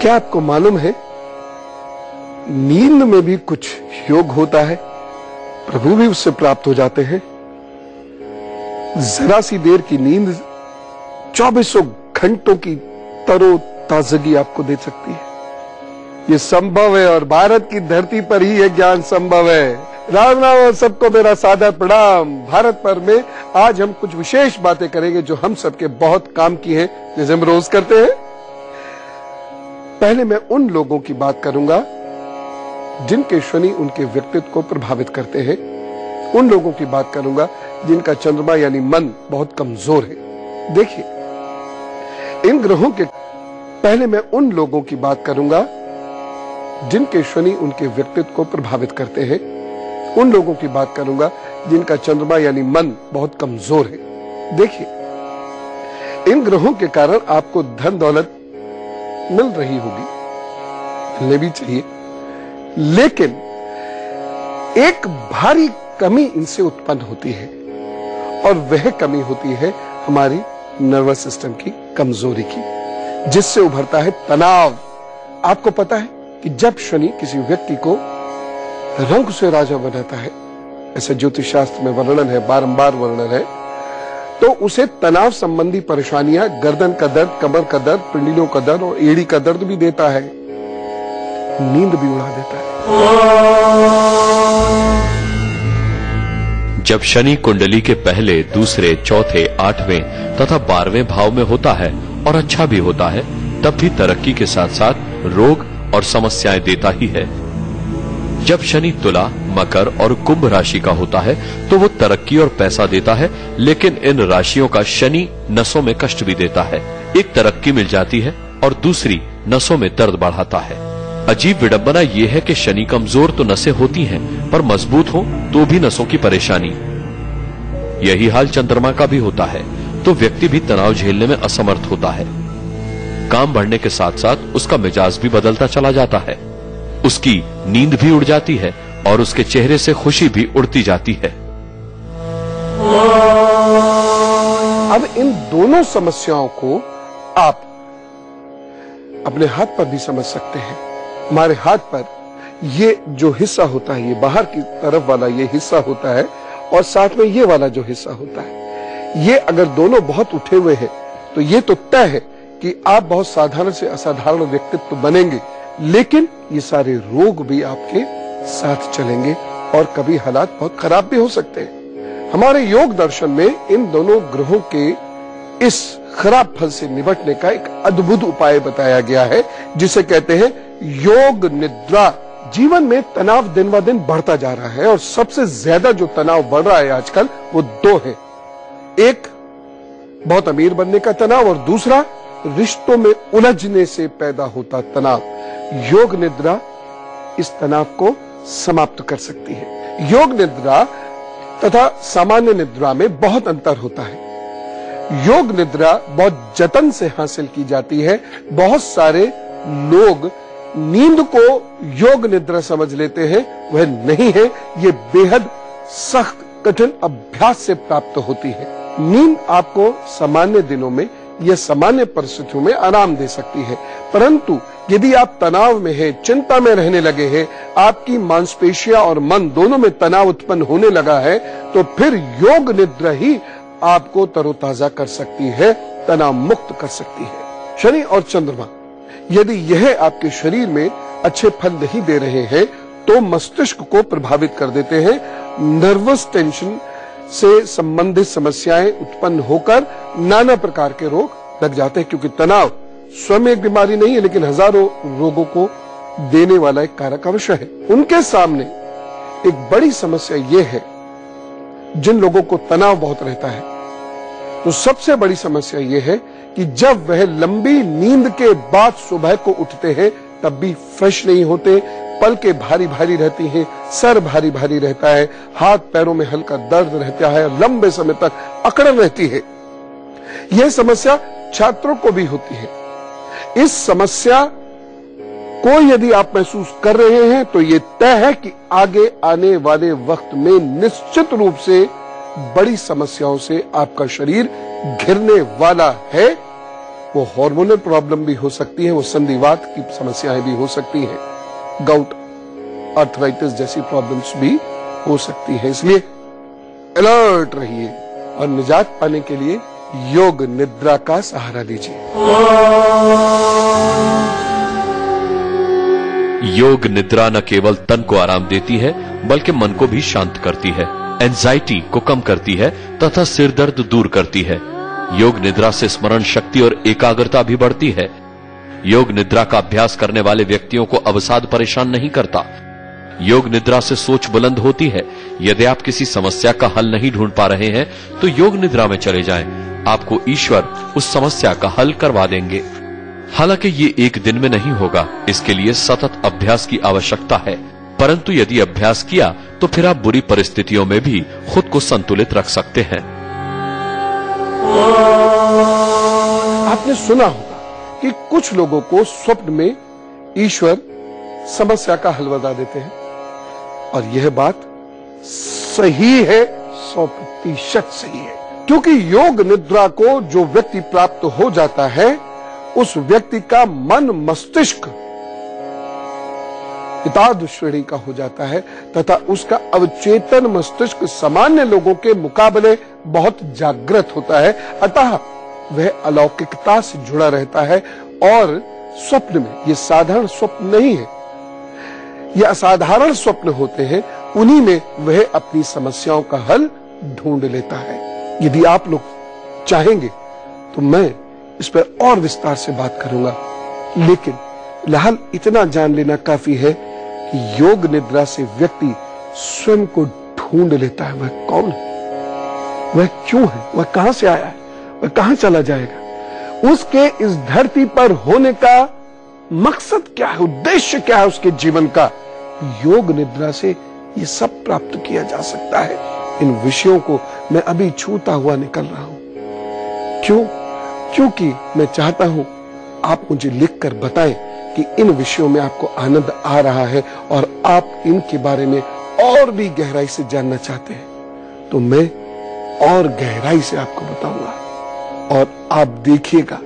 क्या आपको मालूम है, नींद में भी कुछ योग होता है, प्रभु भी उससे प्राप्त हो जाते हैं। जरा सी देर की नींद 2400 घंटों की तरोताजगी आपको दे सकती है। ये संभव है और भारत की धरती पर ही यह ज्ञान संभव है। राम राम और सबको मेरा सादर प्रणाम। भारत पर में आज हम कुछ विशेष बातें करेंगे जो हम सबके बहुत काम की हैं, जैसे हम रोज करते हैं। पहले मैं उन लोगों की बात करूंगा जिनके शनि उनके व्यक्तित्व को प्रभावित करते हैं। उन लोगों की बात करूंगा जिनका चंद्रमा यानी मन बहुत कमजोर है। देखिए, इन ग्रहों के पहले मैं उन लोगों की बात करूंगा जिनके शनि उनके व्यक्तित्व को प्रभावित करते हैं। उन लोगों की बात करूंगा जिनका चंद्रमा यानी मन बहुत कमजोर है। देखिए, इन ग्रहों के कारण आपको धन दौलत मिल रही होगी, मिलने भी चाहिए, लेकिन एक भारी कमी इनसे उत्पन्न होती है और वह कमी होती है हमारी नर्वस सिस्टम की कमजोरी की, जिससे उभरता है तनाव। आपको पता है कि जब शनि किसी व्यक्ति को रंग से राजा बनाता है, ऐसा ज्योतिष शास्त्र में वर्णन है, बारंबार वर्णन है, तो उसे तनाव संबंधी परेशानियां, गर्दन का दर्द, कमर का दर्द, पिंडलियों का दर्द और एड़ी का दर्द भी देता है, नींद भी उड़ा देता है। जब शनि कुंडली के पहले, दूसरे, चौथे, 8वें तथा 12वें भाव में होता है और अच्छा भी होता है, तब भी तरक्की के साथ साथ रोग और समस्याएं देता ही है। जब शनि तुला, मकर और कुंभ राशि का होता है तो वो तरक्की और पैसा देता है, लेकिन इन राशियों का शनि नसों में कष्ट भी देता है। एक तरक्की मिल जाती है और दूसरी नसों में दर्द बढ़ाता है। अजीब विडंबना यह है कि शनि कमजोर तो नसें होती हैं, पर मजबूत हो तो भी नसों की परेशानी। यही हाल चंद्रमा का भी होता है, तो व्यक्ति भी तनाव झेलने में असमर्थ होता है। काम बढ़ने के साथ साथ उसका मिजाज भी बदलता चला जाता है, उसकी नींद भी उड़ जाती है और उसके चेहरे से खुशी भी उड़ती जाती है। अब इन दोनों समस्याओं को आप अपने हाथ पर भी समझ सकते हैं। हमारे हाथ पर ये जो हिस्सा होता है, ये बाहर की तरफ वाला ये हिस्सा होता है और साथ में ये वाला जो हिस्सा होता है, ये अगर दोनों बहुत उठे हुए हैं तो ये तो तय है कि आप बहुत साधारण से असाधारण व्यक्तित्व बनेंगे, लेकिन ये सारे रोग भी आपके साथ चलेंगे और कभी हालात बहुत खराब भी हो सकते हैं। हमारे योग दर्शन में इन दोनों ग्रहों के इस खराब फल से निपटने का एक अद्भुत उपाय बताया गया है, जिसे कहते हैं योग निद्रा। जीवन में तनाव दिन ब दिन बढ़ता जा रहा है और सबसे ज्यादा जो तनाव बढ़ रहा है आजकल वो दो है। एक बहुत अमीर बनने का तनाव और दूसरा रिश्तों में उलझने से पैदा होता तनाव। योग निद्रा इस तनाव को समाप्त कर सकती है। योग निद्रा तथा सामान्य निद्रा में बहुत अंतर होता है। योग निद्रा बहुत जतन से हासिल की जाती है। बहुत सारे लोग नींद को योग निद्रा समझ लेते हैं, वह नहीं है। ये बेहद सख्त कठिन अभ्यास से प्राप्त होती है। नींद आपको सामान्य दिनों में या सामान्य परिस्थितियों में आराम दे सकती है, परंतु यदि आप तनाव में हैं, चिंता में रहने लगे हैं, आपकी मांसपेशियां और मन दोनों में तनाव उत्पन्न होने लगा है, तो फिर योग निद्रा ही आपको तरोताजा कर सकती है, तनाव मुक्त कर सकती है। शनि और चंद्रमा यदि यह आपके शरीर में अच्छे फल नहीं दे रहे हैं तो मस्तिष्क को प्रभावित कर देते हैं। नर्वस टेंशन से संबंधित समस्याएं उत्पन्न होकर नाना प्रकार के रोग लग जाते हैं, क्योंकि तनाव स्वयं एक बीमारी नहीं है, लेकिन हजारों रोगों को देने वाला एक कारक अवश्य है। उनके सामने एक बड़ी समस्या यह है, जिन लोगों को तनाव बहुत रहता है, तो सबसे बड़ी समस्या यह है कि जब वह लंबी नींद के बाद सुबह को उठते हैं तब भी फ्रेश नहीं होते, पलकें भारी भारी रहती हैं, सर भारी भारी रहता है, हाथ पैरों में हल्का दर्द रहता है, लंबे समय तक अकड़न रहती है। यह समस्या छात्रों को भी होती है। इस समस्या को यदि आप महसूस कर रहे हैं तो यह तय है कि आगे आने वाले वक्त में निश्चित रूप से बड़ी समस्याओं से आपका शरीर घिरने वाला है। वो हार्मोनल प्रॉब्लम भी हो सकती है, वो संधिवात की समस्याएं भी हो सकती हैं, गाउट, आर्थराइटिस जैसी प्रॉब्लम्स भी हो सकती है। इसलिए अलर्ट रहिए और निजात पाने के लिए योग निद्रा का सहारा लीजिए। योग निद्रा न केवल तन को आराम देती है बल्कि मन को भी शांत करती है, एंजाइटी को कम करती है तथा सिर दर्द दूर करती है। योग निद्रा से स्मरण शक्ति और एकाग्रता भी बढ़ती है। योग निद्रा का अभ्यास करने वाले व्यक्तियों को अवसाद परेशान नहीं करता। योग निद्रा से सोच बुलंद होती है। यदि आप किसी समस्या का हल नहीं ढूंढ पा रहे हैं तो योग निद्रा में चले जाएं। आपको ईश्वर उस समस्या का हल करवा देंगे। हालांकि ये एक दिन में नहीं होगा, इसके लिए सतत अभ्यास की आवश्यकता है। परंतु यदि अभ्यास किया तो फिर आप बुरी परिस्थितियों में भी खुद को संतुलित रख सकते हैं। आपने सुना होगा कि कुछ लोगों को स्वप्न में ईश्वर समस्या का हल बता देते हैं, और यह बात सही है, 100% सही है। क्योंकि योग निद्रा को जो व्यक्ति प्राप्त हो जाता है, उस व्यक्ति का मन मस्तिष्क इताद श्रेणी का हो जाता है तथा उसका अवचेतन मस्तिष्क सामान्य लोगों के मुकाबले बहुत जागृत होता है। अतः वह अलौकिकता से जुड़ा रहता है और स्वप्न में, ये साधारण स्वप्न नहीं है, ये असाधारण स्वप्न होते हैं, उन्हीं में वह अपनी समस्याओं का हल ढूंढ लेता है। यदि आप लोग चाहेंगे तो मैं इस पर और विस्तार से बात करूंगा, लेकिन फिलहाल इतना जान लेना काफी है कि योग निद्रा से व्यक्ति स्वयं को ढूंढ लेता है। वह कौन है, वह क्यों है, वह कहां से आया है, वह कहां चला जाएगा, उसके इस धरती पर होने का मकसद क्या है, उद्देश्य क्या है उसके जीवन का। योग निद्रा से ये सब प्राप्त किया जा सकता है। इन विषयों को मैं अभी छूता हुआ निकल रहा हूं। क्यों? क्योंकि मैं चाहता हूं आप मुझे लिखकर बताएं कि इन विषयों में आपको आनंद आ रहा है और आप इनके बारे में और भी गहराई से जानना चाहते हैं, तो मैं और गहराई से आपको बताऊंगा। और आप देखिएगा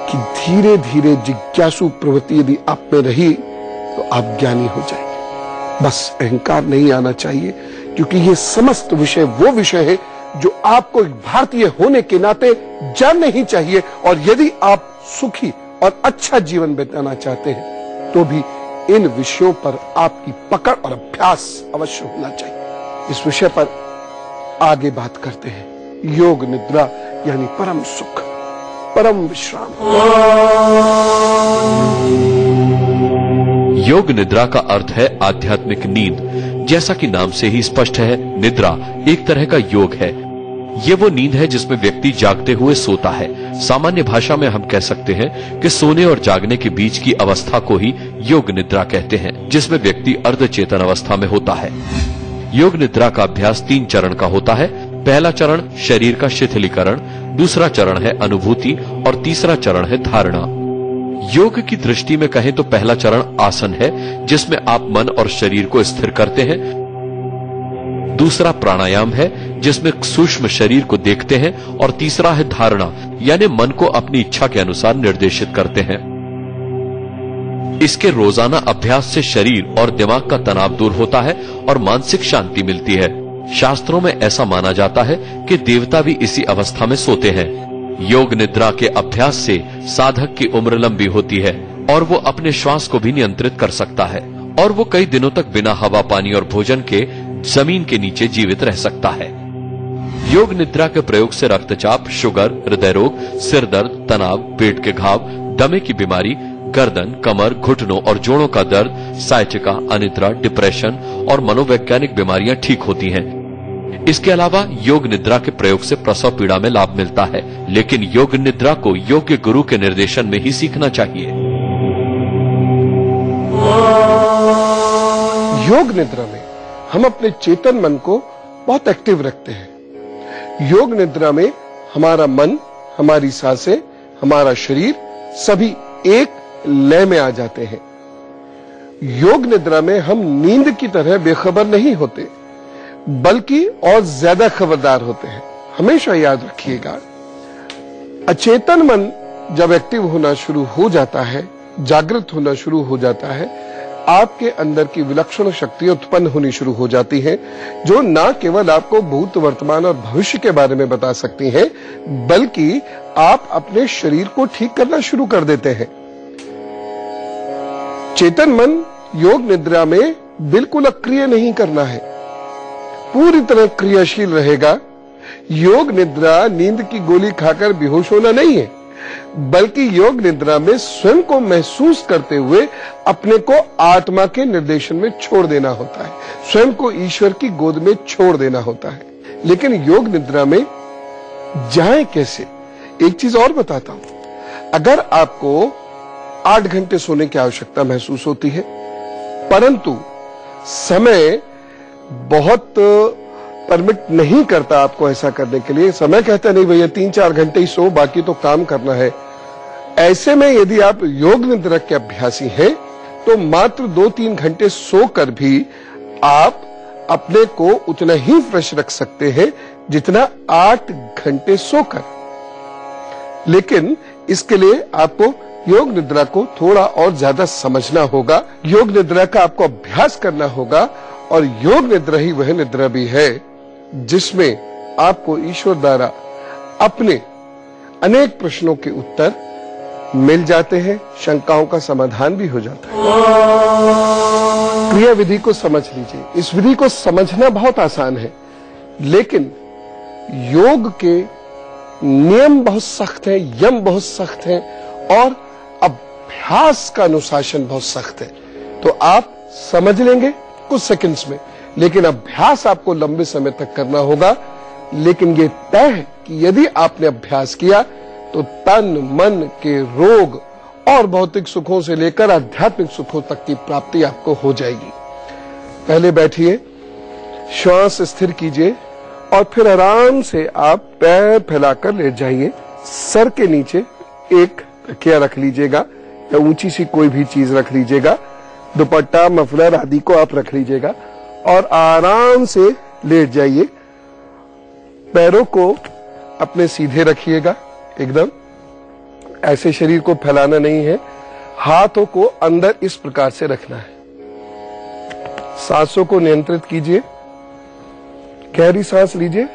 कि धीरे धीरे जिज्ञासु प्रवृत्ति यदि आप में रही तो आप ज्ञानी हो जाएंगे। बस अहंकार नहीं आना चाहिए, क्योंकि ये समस्त विषय वो विषय है जो आपको एक भारतीय होने के नाते जानने ही चाहिए। और यदि आप सुखी और अच्छा जीवन बिताना चाहते हैं तो भी इन विषयों पर आपकी पकड़ और अभ्यास अवश्य होना चाहिए। इस विषय पर आगे बात करते हैं। योग निद्रा यानी परम सुख, परम विश्राम। योग निद्रा का अर्थ है आध्यात्मिक नींद। जैसा कि नाम से ही स्पष्ट है, निद्रा एक तरह का योग है। ये वो नींद है जिसमें व्यक्ति जागते हुए सोता है। सामान्य भाषा में हम कह सकते हैं कि सोने और जागने के बीच की अवस्था को ही योग निद्रा कहते हैं, जिसमें व्यक्ति अर्धचेतन अवस्था में होता है। योग निद्रा का अभ्यास 3 चरण का होता है। पहला चरण शरीर का शिथिलीकरण, दूसरा चरण है अनुभूति और तीसरा चरण है धारणा। योग की दृष्टि में कहें तो पहला चरण आसन है, जिसमें आप मन और शरीर को स्थिर करते हैं। दूसरा प्राणायाम है, जिसमें सूक्ष्म शरीर को देखते हैं, और तीसरा है धारणा, यानी मन को अपनी इच्छा के अनुसार निर्देशित करते हैं। इसके रोजाना अभ्यास से शरीर और दिमाग का तनाव दूर होता है और मानसिक शांति मिलती है। शास्त्रों में ऐसा माना जाता है कि देवता भी इसी अवस्था में सोते हैं। योग निद्रा के अभ्यास से साधक की उम्र लंबी होती है और वो अपने श्वास को भी नियंत्रित कर सकता है, और वो कई दिनों तक बिना हवा, पानी और भोजन के जमीन के नीचे जीवित रह सकता है। योग निद्रा के प्रयोग से रक्तचाप, शुगर, हृदय रोग, सिर दर्द, तनाव, पेट के घाव, दमे की बीमारी, गर्दन, कमर, घुटनों और जोड़ों का दर्द, साइटिका, अनिद्रा, डिप्रेशन और मनोवैज्ञानिक बीमारियां ठीक होती हैं। इसके अलावा योग निद्रा के प्रयोग से प्रसव पीड़ा में लाभ मिलता है, लेकिन योग निद्रा को योग्य गुरु के निर्देशन में ही सीखना चाहिए। योग निद्रा में हम अपने चेतन मन को बहुत एक्टिव रखते हैं। योग निद्रा में हमारा मन, हमारी सांसें, हमारा शरीर सभी एक लय में आ जाते हैं। योग निद्रा में हम नींद की तरह बेखबर नहीं होते, बल्कि और ज्यादा खबरदार होते हैं। हमेशा याद रखिएगा, अचेतन मन जब एक्टिव होना शुरू हो जाता है, जागृत होना शुरू हो जाता है, आपके अंदर की विलक्षण शक्ति उत्पन्न होनी शुरू हो जाती है, जो ना केवल आपको भूत, वर्तमान और भविष्य के बारे में बता सकती हैं, बल्कि आप अपने शरीर को ठीक करना शुरू कर देते हैं। चेतन मन योग निद्रा में बिल्कुल अक्रिय नहीं करना है, पूरी तरह क्रियाशील रहेगा। योग निद्रा नींद की गोली खाकर बेहोश होना नहीं है, बल्कि योग निद्रा में स्वयं को महसूस करते हुए अपने को आत्मा के निर्देशन में छोड़ देना होता है, स्वयं को ईश्वर की गोद में छोड़ देना होता है। लेकिन योग निद्रा में जाएं कैसे? एक चीज और बताता हूं। अगर आपको 8 घंटे सोने की आवश्यकता महसूस होती है, परंतु समय बहुत परमिट नहीं करता आपको ऐसा करने के लिए, समय कहता नहीं भैया 3-4 घंटे ही सो, बाकी तो काम करना है, ऐसे में यदि आप योग निद्रा के अभ्यासी हैं तो मात्र 2-3 घंटे सोकर भी आप अपने को उतना ही फ्रेश रख सकते हैं जितना 8 घंटे सोकर। लेकिन इसके लिए आपको योग निद्रा को थोड़ा और ज्यादा समझना होगा, योग निद्रा का आपको अभ्यास करना होगा, और योग निद्रा ही वह निद्रा भी है जिसमें आपको ईश्वर द्वारा अपने अनेक प्रश्नों के उत्तर मिल जाते हैं, शंकाओं का समाधान भी हो जाता है। क्रिया विधि को समझ लीजिए। इस विधि को समझना बहुत आसान है, लेकिन योग के नियम बहुत सख्त हैं, यम बहुत सख्त हैं, और अभ्यास का अनुशासन बहुत सख्त है। तो आप समझ लेंगे कुछ सेकंड्स में, लेकिन अभ्यास आपको लंबे समय तक करना होगा। लेकिन ये तय है कि यदि आपने अभ्यास किया तो तन मन के रोग और भौतिक सुखों से लेकर आध्यात्मिक सुखों तक की प्राप्ति आपको हो जाएगी। पहले बैठिए, श्वास स्थिर कीजिए, और फिर आराम से आप पैर फैलाकर लेट जाइए। सर के नीचे एक तकिया रख लीजिएगा या ऊंची सी कोई भी चीज रख लीजिएगा, दुपट्टा, मफलर आदि को आप रख लीजिएगा और आराम से लेट जाइए। पैरों को अपने सीधे रखिएगा, एकदम ऐसे शरीर को फैलाना नहीं है। हाथों को अंदर इस प्रकार से रखना है। सांसों को नियंत्रित कीजिए, गहरी सांस लीजिए,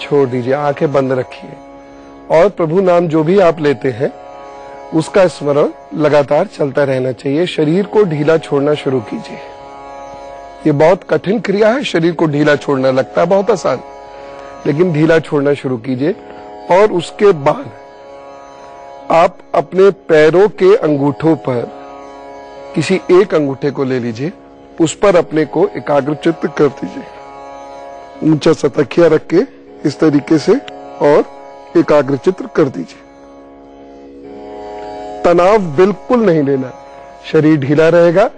छोड़ दीजिए, आंखें बंद रखिए, और प्रभु नाम जो भी आप लेते हैं उसका स्मरण लगातार चलता रहना चाहिए। शरीर को ढीला छोड़ना शुरू कीजिए। ये बहुत कठिन क्रिया है, शरीर को ढीला छोड़ना लगता है बहुत आसान, लेकिन ढीला छोड़ना शुरू कीजिए। और उसके बाद आप अपने पैरों के अंगूठों पर किसी एक अंगूठे को ले लीजिए, उस पर अपने को एकाग्रचित्त कर दीजिए। ऊंचा सा तकिया रख के इस तरीके से और एकाग्रचित्त कर दीजिए। तनाव बिल्कुल नहीं लेना, शरीर ढीला रहेगा।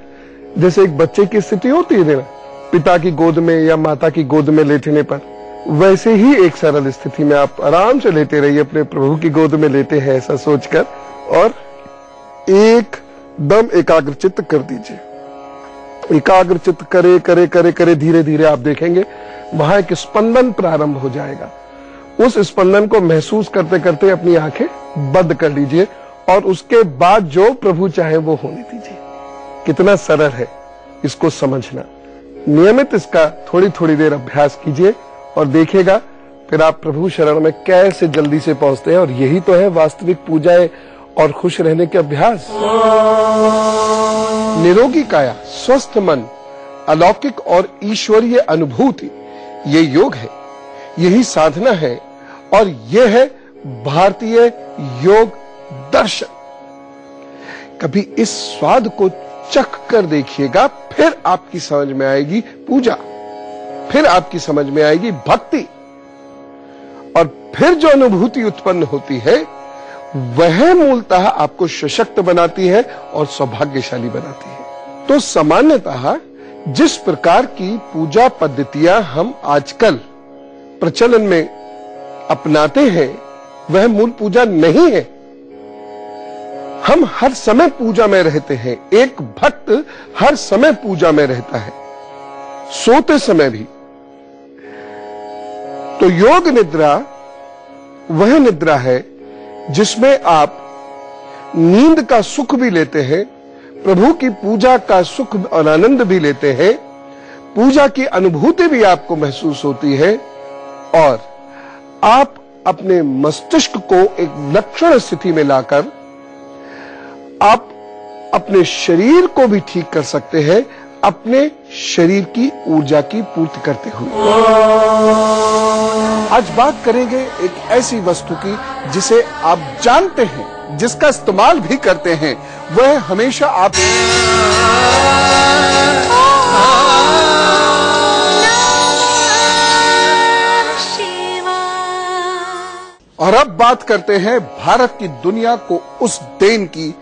जैसे एक बच्चे की स्थिति होती है ना, पिता की गोद में या माता की गोद में लेटने पर, वैसे ही एक सरल स्थिति में आप आराम से लेटे रहिए, अपने प्रभु की गोद में लेटे हैं ऐसा सोचकर, और एकदम एकाग्रचित्त कर दीजिए। एकाग्रचित्त करे करे करे करे धीरे धीरे आप देखेंगे वहां एक स्पंदन प्रारंभ हो जाएगा। उस स्पंदन को महसूस करते करते अपनी आंखें बंद कर लीजिए, और उसके बाद जो प्रभु चाहे वो होने दीजिए। कितना सरल है इसको समझना। नियमित इसका थोड़ी थोड़ी देर अभ्यास कीजिए और देखिएगा फिर आप प्रभु शरण में कैसे जल्दी से पहुंचते हैं। और यही तो है वास्तविक पूजाएं और खुश रहने के अभ्यास। निरोगी काया, स्वस्थ मन, अलौकिक और ईश्वरीय अनुभूति, ये योग है, यही साधना है, और यह है भारतीय योग दर्शन। कभी इस स्वाद को चख कर देखिएगा, फिर आपकी समझ में आएगी पूजा, फिर आपकी समझ में आएगी भक्ति, और फिर जो अनुभूति उत्पन्न होती है वह मूलतः आपको सशक्त बनाती है और सौभाग्यशाली बनाती है। तो सामान्यतः जिस प्रकार की पूजा पद्धतियां हम आजकल प्रचलन में अपनाते हैं वह मूल पूजा नहीं है। हम हर समय पूजा में रहते हैं। एक भक्त हर समय पूजा में रहता है, सोते समय भी। तो योग निद्रा वह निद्रा है जिसमें आप नींद का सुख भी लेते हैं, प्रभु की पूजा का सुख और आनंद भी लेते हैं, पूजा की अनुभूति भी आपको महसूस होती है और आप अपने मस्तिष्क को एक लक्षण स्थिति में लाकर आप अपने शरीर को भी ठीक कर सकते हैं, अपने शरीर की ऊर्जा की पूर्ति करते हुए। आज बात करेंगे एक ऐसी वस्तु की जिसे आप जानते हैं, जिसका इस्तेमाल भी करते हैं, वह हमेशा आप और अब बात करते हैं भारत की दुनिया को उस देन की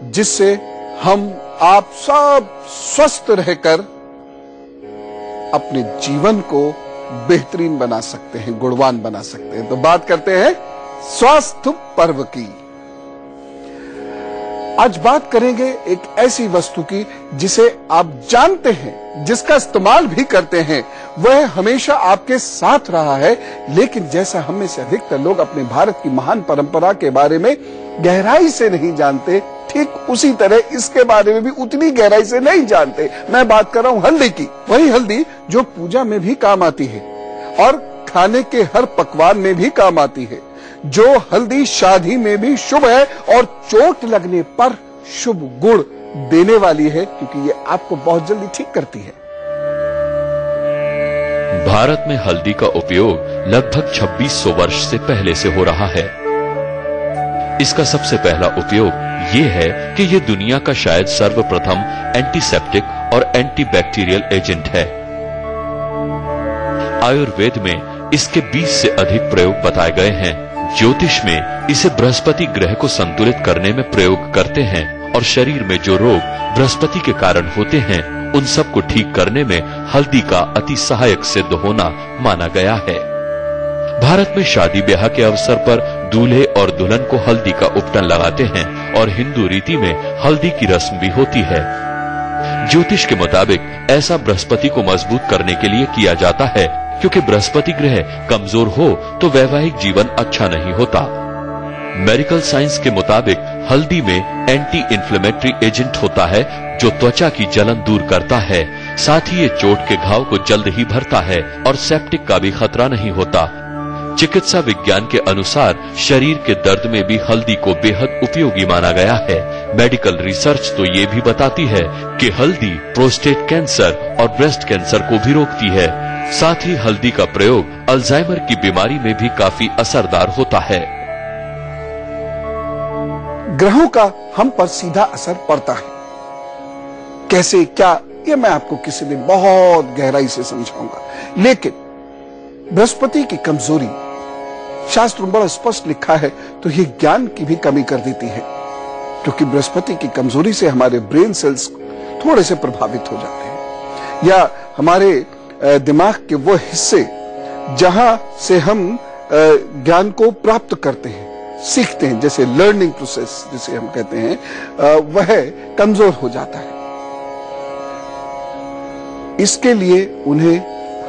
जिससे हम आप सब स्वस्थ रहकर अपने जीवन को बेहतरीन बना सकते हैं, गुणवान बना सकते हैं। तो बात करते हैं स्वास्थ्य पर्व की। आज बात करेंगे एक ऐसी वस्तु की जिसे आप जानते हैं, जिसका इस्तेमाल भी करते हैं, वह हमेशा आपके साथ रहा है, लेकिन जैसा हम में से अधिकतर लोग अपने भारत की महान परंपरा के बारे में गहराई से नहीं जानते, ठीक उसी तरह इसके बारे में भी उतनी गहराई से नहीं जानते। मैं बात कर रहा हूं हल्दी की, वही हल्दी जो पूजा में भी काम आती है और खाने के हर पकवान में भी काम आती है, जो हल्दी शादी में भी शुभ है और चोट लगने पर शुभ गुण देने वाली है, क्योंकि ये आपको बहुत जल्दी ठीक करती है। भारत में हल्दी का उपयोग लगभग 2600 वर्ष से पहले से हो रहा है। इसका सबसे पहला उपयोग ये है कि ये दुनिया का शायद सर्वप्रथम एंटीसेप्टिक और एंटीबैक्टीरियल एजेंट है। आयुर्वेद में इसके 20 से अधिक प्रयोग बताए गए हैं। ज्योतिष में इसे बृहस्पति ग्रह को संतुलित करने में प्रयोग करते हैं और शरीर में जो रोग बृहस्पति के कारण होते हैं उन सब को ठीक करने में हल्दी का अति सहायक सिद्ध होना माना गया है। भारत में शादी ब्याह के अवसर पर दूल्हे और दुल्हन को हल्दी का उपटन लगाते हैं और हिंदू रीति में हल्दी की रस्म भी होती है। ज्योतिष के मुताबिक ऐसा बृहस्पति को मजबूत करने के लिए किया जाता है, क्योंकि बृहस्पति ग्रह कमजोर हो तो वैवाहिक जीवन अच्छा नहीं होता। मेडिकल साइंस के मुताबिक हल्दी में एंटी इंफ्लेमेटरी एजेंट होता है जो त्वचा की जलन दूर करता है। साथ ही ये चोट के घाव को जल्द ही भरता है और सेप्टिक का भी खतरा नहीं होता। चिकित्सा विज्ञान के अनुसार शरीर के दर्द में भी हल्दी को बेहद उपयोगी माना गया है। मेडिकल रिसर्च तो ये भी बताती है कि हल्दी प्रोस्टेट कैंसर और ब्रेस्ट कैंसर को भी रोकती है। साथ ही हल्दी का प्रयोग अल्जाइमर की बीमारी में भी काफी असरदार होता है। ग्रहों का हम पर सीधा असर पड़ता है, कैसे क्या, ये मैं आपको किसी दिन बहुत गहराई से समझाऊंगा। लेकिन बृहस्पति की कमजोरी शास्त्र में बड़ा स्पष्ट लिखा है, तो ये ज्ञान की भी कमी कर देती है, क्योंकि बृहस्पति की कमजोरी से हमारे ब्रेन सेल्स थोड़े से प्रभावित हो जाते हैं, या हमारे दिमाग के वो हिस्से जहां से हम ज्ञान को प्राप्त करते हैं, सीखते हैं, जैसे लर्निंग प्रोसेस जिसे हम कहते हैं, वह कमजोर हो जाता है। इसके लिए उन्हें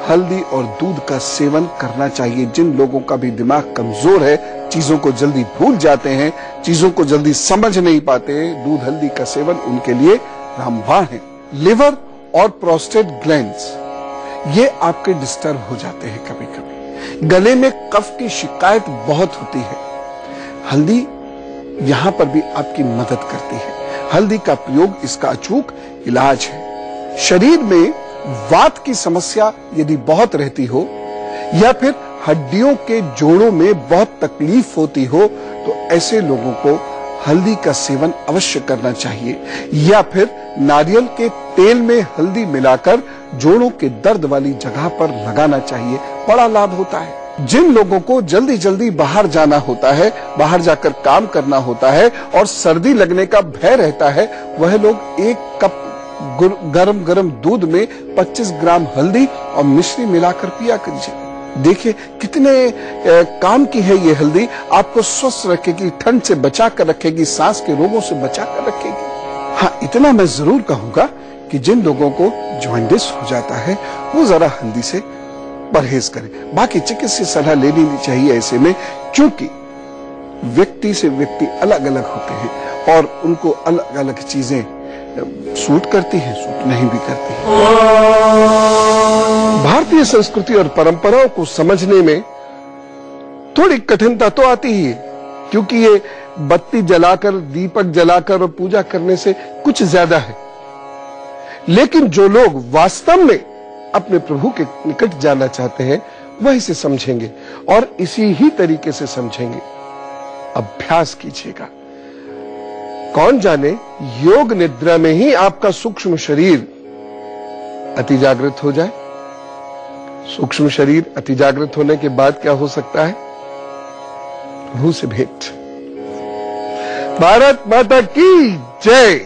हल्दी और दूध का सेवन करना चाहिए। जिन लोगों का भी दिमाग कमजोर है, चीजों को जल्दी भूल जाते हैं, चीजों को जल्दी समझ नहीं पाते, दूध हल्दी का सेवन उनके लिए रामबाण है। लिवर और प्रोस्टेट ग्लैंड्स ये आपके डिस्टर्ब हो जाते हैं कभी कभी। गले में कफ की शिकायत बहुत होती है, हल्दी यहां पर भी आपकी मदद करती है। हल्दी का प्रयोग इसका अचूक इलाज है। शरीर में वात की समस्या यदि बहुत रहती हो, या फिर हड्डियों के जोड़ों में बहुत तकलीफ होती हो, तो ऐसे लोगों को हल्दी का सेवन अवश्य करना चाहिए, या फिर नारियल के तेल में हल्दी मिलाकर जोड़ों के दर्द वाली जगह पर लगाना चाहिए, बड़ा लाभ होता है। जिन लोगों को जल्दी जल्दी बाहर जाना होता है, बाहर जाकर काम करना होता है और सर्दी लगने का भय रहता है, वह लोग 1 कप गरम गरम दूध में 25 ग्राम हल्दी और मिश्री मिलाकर पिया कीजिए। देखिए कितने काम की है ये हल्दी, आपको स्वस्थ रखेगी, ठंड से बचाकर रखेगी, सांस के रोगों से बचाकर रखेगी। हाँ, इतना मैं जरूर कहूंगा कि जिन लोगों को जॉन्डिस हो जाता है वो जरा हल्दी से परहेज करें। बाकी चिकित्सीय सलाह लेनी चाहिए ऐसे में, क्योंकि व्यक्ति से व्यक्ति अलग अलग होते हैं और उनको अलग अलग चीजें सूट करती हैं, सूट नहीं भी करती हैं। भारतीय संस्कृति और परंपराओं को समझने में थोड़ी कठिनता तो आती ही है, क्योंकि ये बत्ती जलाकर, दीपक जलाकर और पूजा करने से कुछ ज्यादा है। लेकिन जो लोग वास्तव में अपने प्रभु के निकट जाना चाहते हैं वह इसे समझेंगे और इसी ही तरीके से समझेंगे। अभ्यास कीजिएगा। कौन जाने योग निद्रा में ही आपका सूक्ष्म शरीर अति जागृत हो जाए। सूक्ष्म शरीर अति जागृत होने के बाद क्या हो सकता है? प्रभु से भेंट। भारत माता की जय।